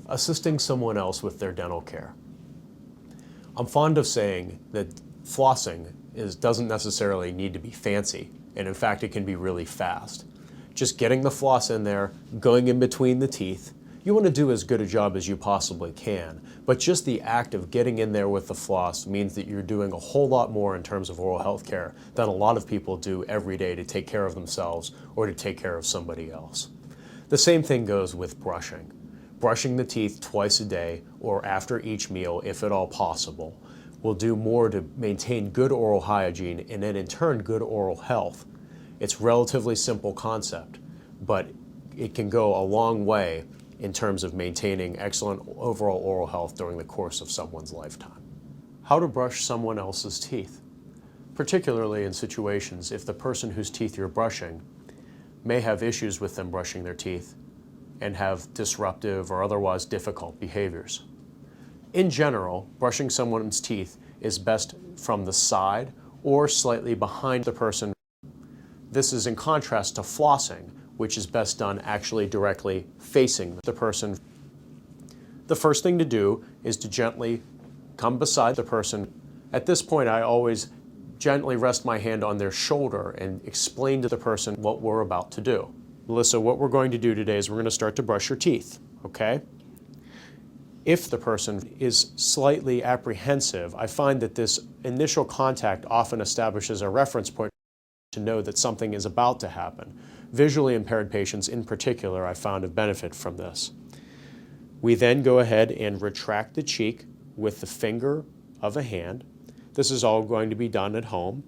Assisting someone else with their dental care. I'm fond of saying that flossing doesn't necessarily need to be fancy, and in fact it can be really fast. Just getting the floss in there, going in between the teeth. You want to do as good a job as you possibly can, but just the act of getting in there with the floss means that you're doing a whole lot more in terms of oral health care than a lot of people do every day to take care of themselves or to take care of somebody else. The same thing goes with brushing. Brushing the teeth twice a day or after each meal, if at all possible, will do more to maintain good oral hygiene and then in turn good oral health. It's a relatively simple concept, but it can go a long way in terms of maintaining excellent overall oral health during the course of someone's lifetime. How to brush someone else's teeth, particularly in situations if the person whose teeth you're brushing may have issues with them brushing their teeth and have disruptive or otherwise difficult behaviors. In general, brushing someone's teeth is best from the side or slightly behind the person. This is in contrast to flossing, which is best done actually directly facing the person. The first thing to do is to gently come beside the person. At this point, I always gently rest my hand on their shoulder and explain to the person what we're about to do. Melissa, what we're going to do today is we're going to start to brush your teeth, okay? If the person is slightly apprehensive, I find that this initial contact often establishes a reference point to know that something is about to happen. Visually impaired patients in particular, I found, have benefit from this. We then go ahead and retract the cheek with the finger of a hand. This is all going to be done at home.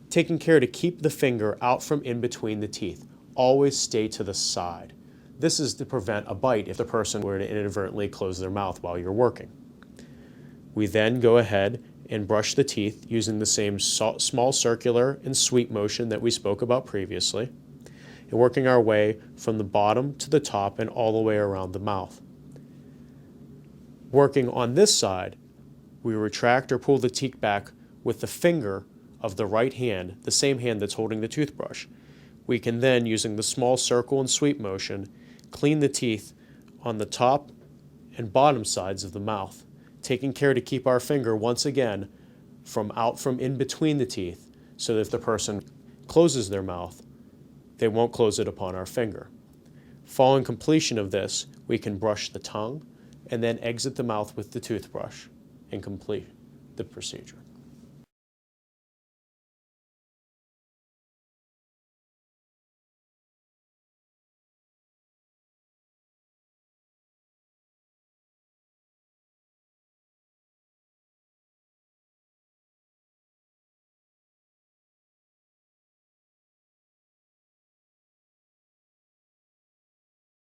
Taking care to keep the finger out from in between the teeth. Always stay to the side. This is to prevent a bite if the person were to inadvertently close their mouth while you're working. We then go ahead and brush the teeth using the same small circular and sweep motion that we spoke about previously, and working our way from the bottom to the top and all the way around the mouth. Working on this side, we retract or pull the teeth back with the finger of the right hand, the same hand that's holding the toothbrush. We can then, using the small circle and sweep motion, clean the teeth on the top and bottom sides of the mouth, taking care to keep our finger once again from in between the teeth, so that if the person closes their mouth, they won't close it upon our finger. Following completion of this, we can brush the tongue and then exit the mouth with the toothbrush and complete the procedure.